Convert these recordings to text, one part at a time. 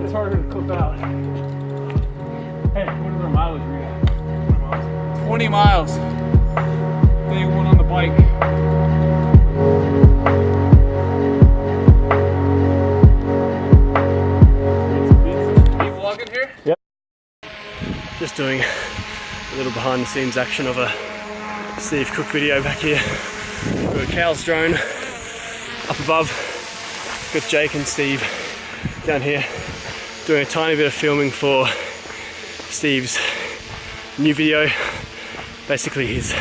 It's harder to clip out. Hey, what is our mileage read at? 20 miles. Day one on the bike. Are you vlogging here? Yep. Just doing a little behind the scenes action of a Steve Cook video back here. We've got a cow's drone up above. Got Jake and Steve down here doing a tiny bit of filming for Steve's new video. Basically he's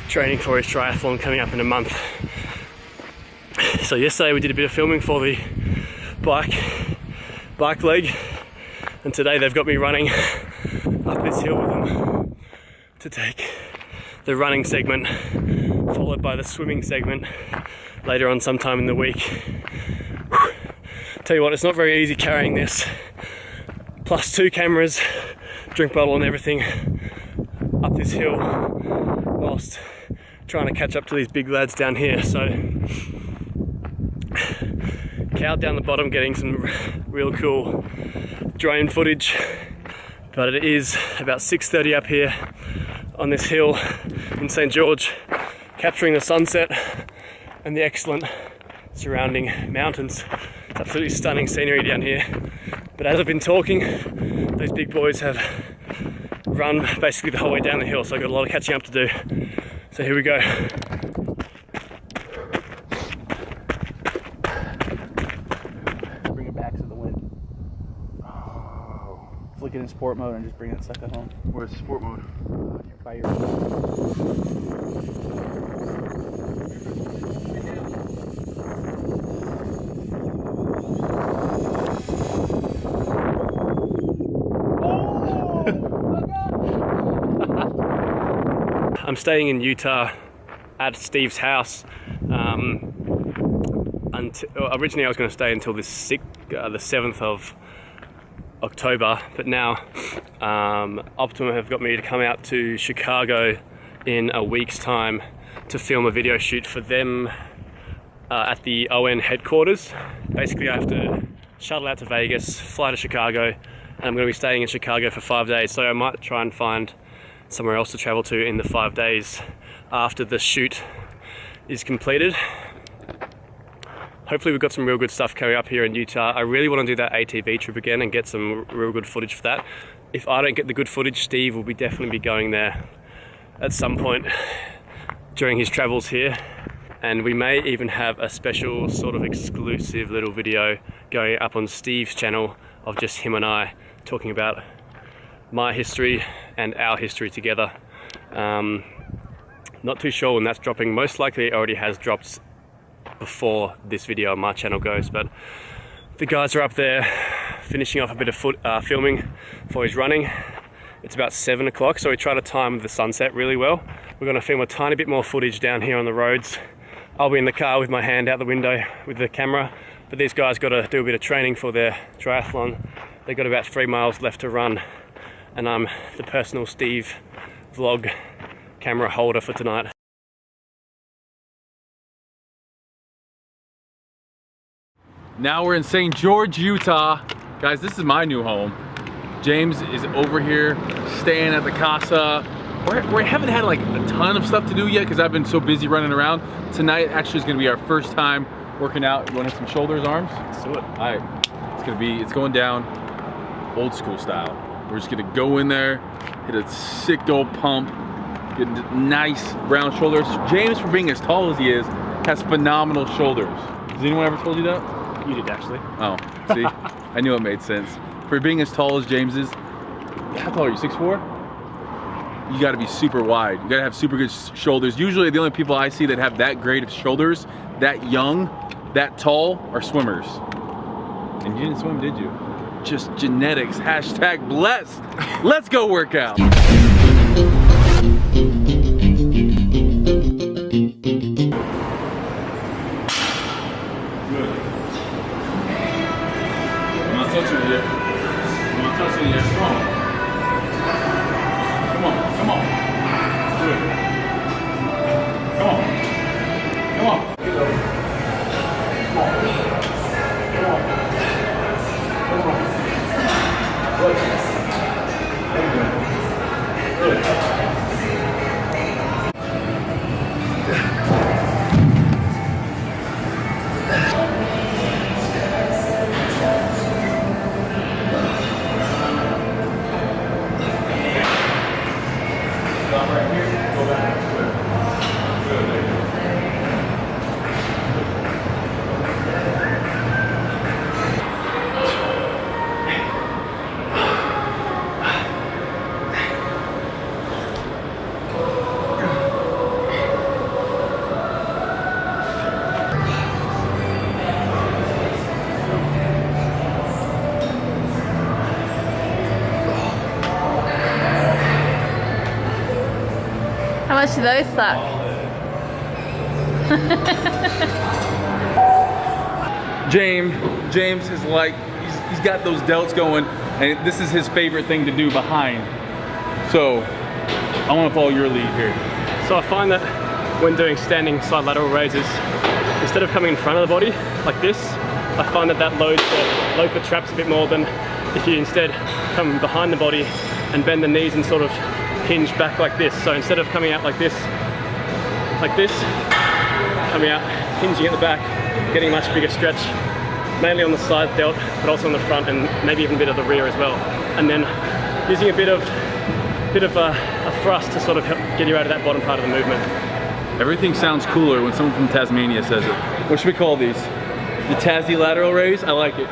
training for his triathlon coming up in a month. So yesterday we did a bit of filming for the bike leg, and today they've got me running up this hill with them to take the running segment, followed by the swimming segment later on sometime in the week. Tell you what, it's not very easy carrying this, plus 2 cameras, drink bottle and everything up this hill whilst trying to catch up to these big lads down here. So Cow down the bottom getting some real cool drone footage, but it is about 6:30 up here on this hill in St. George, capturing the sunset and the excellent surrounding mountains. It's absolutely stunning scenery down here. But as I've been talking, those big boys have run basically the whole way down the hill, so I've got a lot of catching up to do. So here we go. Bring it back to the wind. Flick it in sport mode and just bring that sucker home. Where's sport mode? By your I'm staying in Utah at Steve's house. Originally I was going to stay until the 7th of October, but now Optima have got me to come out to Chicago in a week's time to film a video shoot for them at the ON headquarters. Basically I have to shuttle out to Vegas, fly to Chicago, and I'm going to be staying in Chicago for 5 days, so I might try and find somewhere else to travel to in the 5 days after the shoot is completed. Hopefully we've got some real good stuff coming up here in Utah. I really want to do that ATV trip again and get some real good footage for that. If I don't get the good footage, Steve will definitely be going there at some point during his travels here. And we may even have a special sort of exclusive little video going up on Steve's channel of just him and I talking about my history and our history together. Not too sure when that's dropping. Most likely it already has dropped before this video on my channel goes, but the guys are up there finishing off a bit of filming for his running it's about 7 o'clock, so we try to time the sunset really well. We're gonna film a tiny bit more footage down here on the roads. I'll be in the car with my hand out the window with the camera, but these guys gotta do a bit of training for their triathlon. They've got about 3 miles left to run, and I'm the personal Steve vlog camera holder for tonight. Now we're in St. George, Utah. Guys, this is my new home. James is over here staying at the casa. We haven't had like a ton of stuff to do yet because I've been so busy running around. Tonight actually is gonna be our first time working out. You want to hit some shoulders, arms? Let's do it. All right, it's going down old school style. We're just gonna go in there, hit a sick old pump, get nice round shoulders. James, for being as tall as he is, has phenomenal shoulders. Has anyone ever told you that? You did, actually. Oh, see? I knew it made sense. For being as tall as James is, how tall are you, 6'4"? You gotta be super wide. You gotta have super good shoulders. Usually the only people I see that have that great of shoulders, that young, that tall, are swimmers. And you didn't swim, did you? Just genetics, hashtag blessed. Let's go work out. Touching it yet. I'm not touching it yet. Strong. Come on, come on. Do it. Come on. Come on. Come on. Come on. Good. Good. How much do those suck? James is like, he's got those delts going, and this is his favorite thing to do behind. So I want to follow your lead here. So I find that when doing standing side lateral raises, instead of coming in front of the body like this, I find that loads the traps a bit more than if you instead come behind the body and bend the knees and sort of hinge back like this. So instead of coming out like this, coming out, hinging at the back, getting a much bigger stretch, mainly on the side delt, but also on the front and maybe even a bit of the rear as well. And then using a bit of a thrust to sort of help get you out of that bottom part of the movement. Everything sounds cooler when someone from Tasmania says it. What should we call these? The Tassie lateral raise? I like it.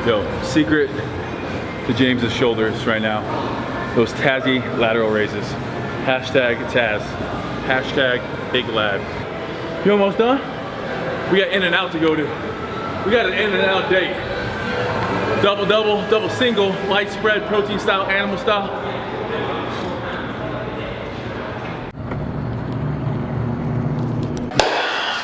Yo, secret to James's shoulders right now. Those Tassie lateral raises. Hashtag Taz. Hashtag big lad. You almost done? We got in and out to go to. We got an in and out date. Double double, double single, light spread, protein style, animal style.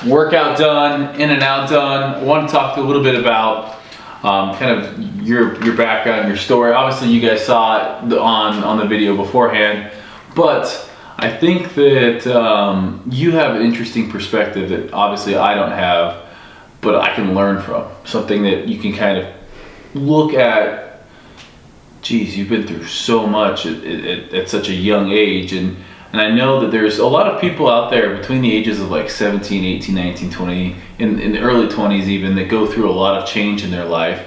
Workout done, in and out done. I want to talk a little bit about kind of your background, your story. Obviously you guys saw it on the video beforehand, but I think that you have an interesting perspective that obviously I don't have, but I can learn from. Something that you can kind of look at, geez, you've been through so much at such a young age, and I know that there's a lot of people out there between the ages of like 17, 18, 19, 20, in the early 20s even, that go through a lot of change in their life.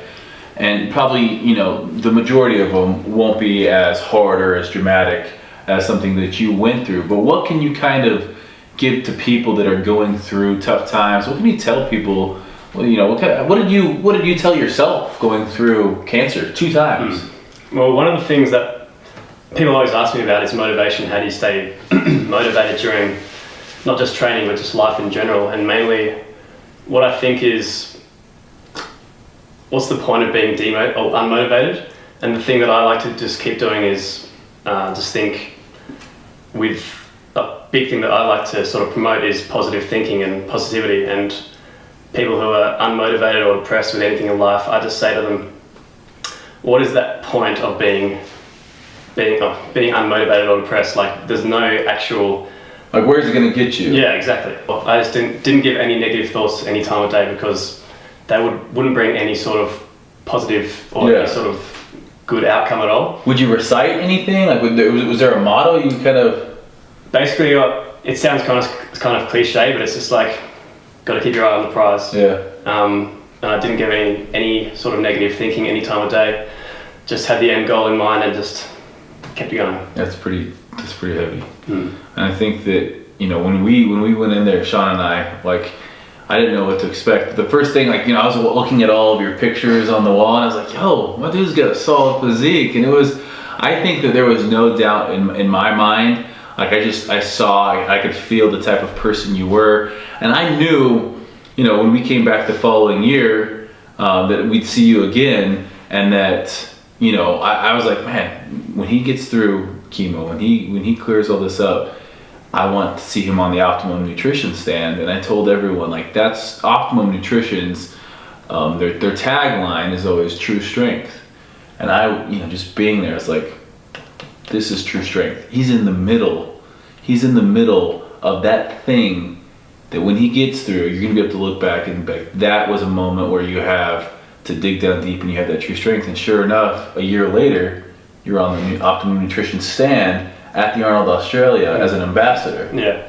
And probably, you know, the majority of them won't be as hard or as dramatic as something that you went through. But what can you kind of give to people that are going through tough times? What can you tell people? Well, you know, what did you tell yourself going through cancer 2 times? Well, one of the things that people always ask me about is motivation. How do you stay motivated during not just training, but just life in general? And mainly, what I think is, what's the point of being unmotivated? And the thing that I like to just keep doing is just think with a big thing that I like to sort of promote is positive thinking and positivity. And people who are unmotivated or depressed with anything in life, I just say to them, what is that point of being unmotivated or depressed? Like, there's no actual... Like, where's it gonna get you? Yeah, exactly. Well, I just didn't give any negative thoughts any time of day, because they wouldn't bring any sort of positive or any sort of good outcome at all. Would you recite anything? Like, was there a motto you kind of... Basically, it sounds kind of cliche, but it's just like, got to keep your eye on the prize. Yeah. And I didn't give any sort of negative thinking any time of day. Just had the end goal in mind and just kept it going. That's pretty heavy. And I think that, you know, when we went in there, Sean and I, like, I didn't know what to expect. The first thing, like, you know, I was looking at all of your pictures on the wall, and I was like, yo, my dude's got a solid physique. And I think that there was no doubt in my mind. Like, I could feel the type of person you were. And I knew, you know, when we came back the following year, that we'd see you again, and that, you know, I was like, man, when he gets through chemo, when he clears all this up, I want to see him on the Optimum Nutrition stand. And I told everyone, like, that's Optimum Nutrition's, their tagline is always true strength. And I, you know, just being there, it's like, this is true strength. He's in the middle of that thing that when he gets through, you're gonna be able to look back and be like, that was a moment where you have to dig down deep and you have that true strength. And sure enough, a year later, you're on the Optimum Nutrition stand at the Arnold Australia as an ambassador. Yeah.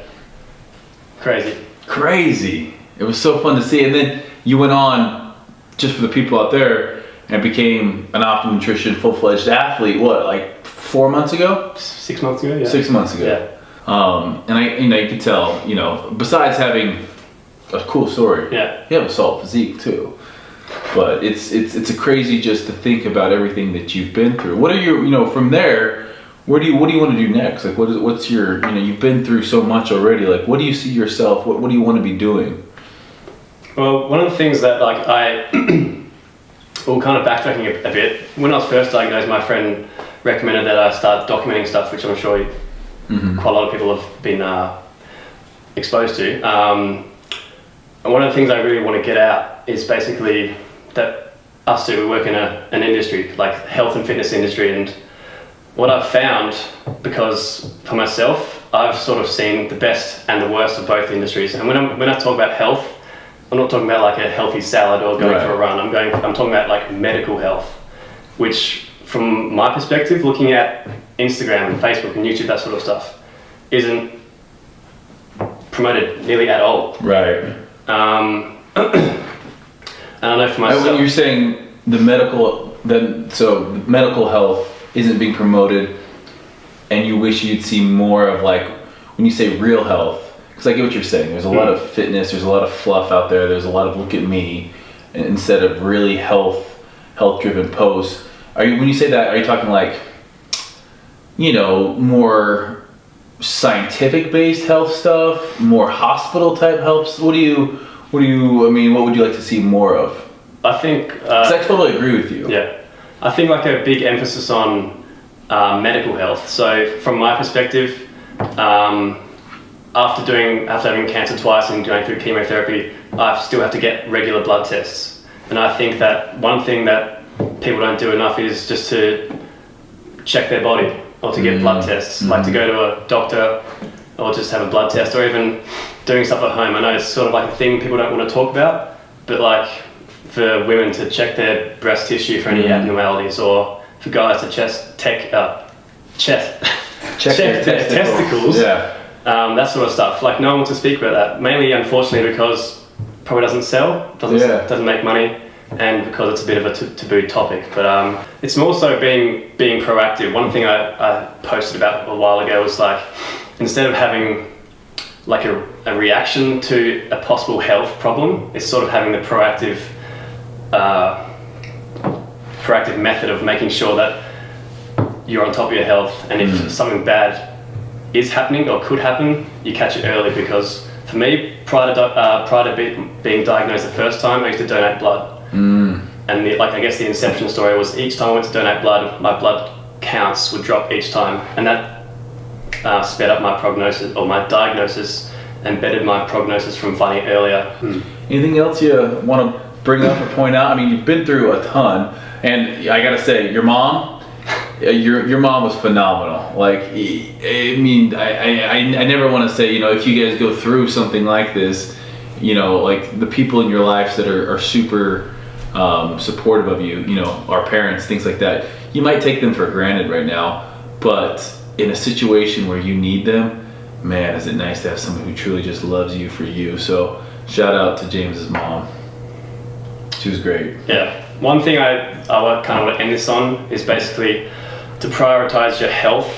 Crazy. It was so fun to see. And then you went on, just for the people out there, and became an Optimum Nutrition full-fledged athlete, what, like 4 months ago? 6 months ago, yeah. 6 months ago. Yeah. And you could tell, you know, besides having a cool story, yeah, you have a solid physique too. But it's a crazy just to think about everything that you've been through. What are your, you know, from there, what do you want to do next? Like, what's your, you know, you've been through so much already. Like, what do you see yourself? What do you want to be doing? Well, one of the things that, like, well, kind of backtracking a bit. When I was first diagnosed, my friend recommended that I start documenting stuff, which I'm sure quite a lot of people have been exposed to. And one of the things I really want to get out is basically that us two, we work in an industry, like health and fitness industry, and what I've found, because for myself, I've sort of seen the best and the worst of both industries. And when I talk about health, I'm not talking about like a healthy salad or going for a run. I'm talking about like medical health, which from my perspective, looking at Instagram and Facebook and YouTube, that sort of stuff, isn't promoted nearly at all. Right. And I know for myself. When you're saying medical health isn't being promoted, and you wish you'd see more of, like, when you say real health, because I get what you're saying. There's a lot of fitness, there's a lot of fluff out there, there's a lot of look at me, instead of really health-driven posts. When you say that, are you talking like, you know, more scientific-based health stuff, more hospital-type health? What would you like to see more of? I think... Because I totally agree with you. Yeah. I think like a big emphasis on medical health. So from my perspective, after having cancer twice and going through chemotherapy, I still have to get regular blood tests. And I think that one thing that people don't do enough is just to check their body or to get blood tests, like to go to a doctor or just have a blood test, or even doing stuff at home. I know it's sort of like a thing people don't want to talk about, but like for women to check their breast tissue for any abnormalities, or for guys to check their testicles, that sort of stuff. Like, no one wants to speak about that, mainly unfortunately because probably doesn't sell, doesn't make money, and because it's a bit of a taboo topic. But it's more so being proactive. One thing I posted about a while ago was like, instead of having like a reaction to a possible health problem, it's sort of having the proactive method of making sure that you're on top of your health, and if something bad is happening or could happen, you catch it early. Because for me, prior to being diagnosed the first time, I used to donate blood. And I guess the inception story was each time I went to donate blood, my blood counts would drop each time, and that sped up my prognosis, or my diagnosis, and bettered my prognosis from finding it earlier. Anything else you want to bring up or point out? I mean, you've been through a ton, and I gotta say, your mom was phenomenal. Like, I mean, I never want to say, you know, if you guys go through something like this, you know, like the people in your lives that are super supportive of you, you know, our parents, things like that, you might take them for granted right now, but in a situation where you need them, man, is it nice to have someone who truly just loves you for you. So shout out to James's mom. She was great. Yeah. One thing I kind of want to end this on is basically to prioritize your health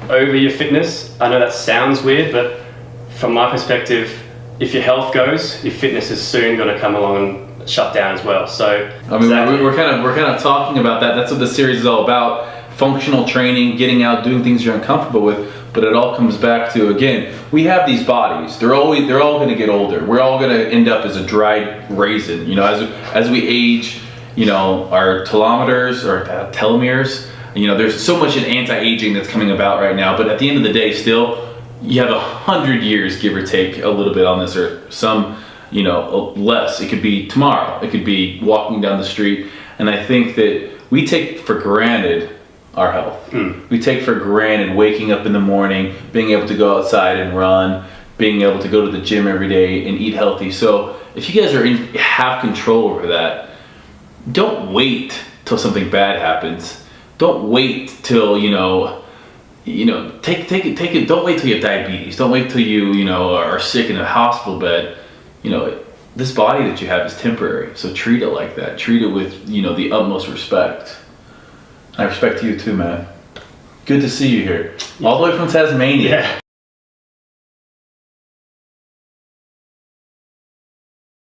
over your fitness. I know that sounds weird, but from my perspective, if your health goes, your fitness is soon going to come along and shut down as well. So I mean, we're kind of talking about that. That's what the series is all about. Functional training, getting out, doing things you're uncomfortable with. But it all comes back to, again, we have these bodies. They're all going to get older. We're all going to end up as a dried raisin. You know, as we age, you know, our telomeres or telomeres. You know, there's so much in anti-aging that's coming about right now. But at the end of the day, still, you have 100 years, give or take, a little bit on this earth. Some, you know, less. It could be tomorrow. It could be walking down the street. And I think that we take for granted our health. We take for granted waking up in the morning, being able to go outside and run, being able to go to the gym every day and eat healthy. So if you guys have control over that, don't wait till something bad happens. Don't wait till, you know, take it. Don't wait till you have diabetes. Don't wait till you know, are sick in a hospital bed. You know, this body that you have is temporary. So treat it like that. Treat it with, you know, the utmost respect. I respect you too, man. Good to see you here. All the way from Tasmania. Yeah.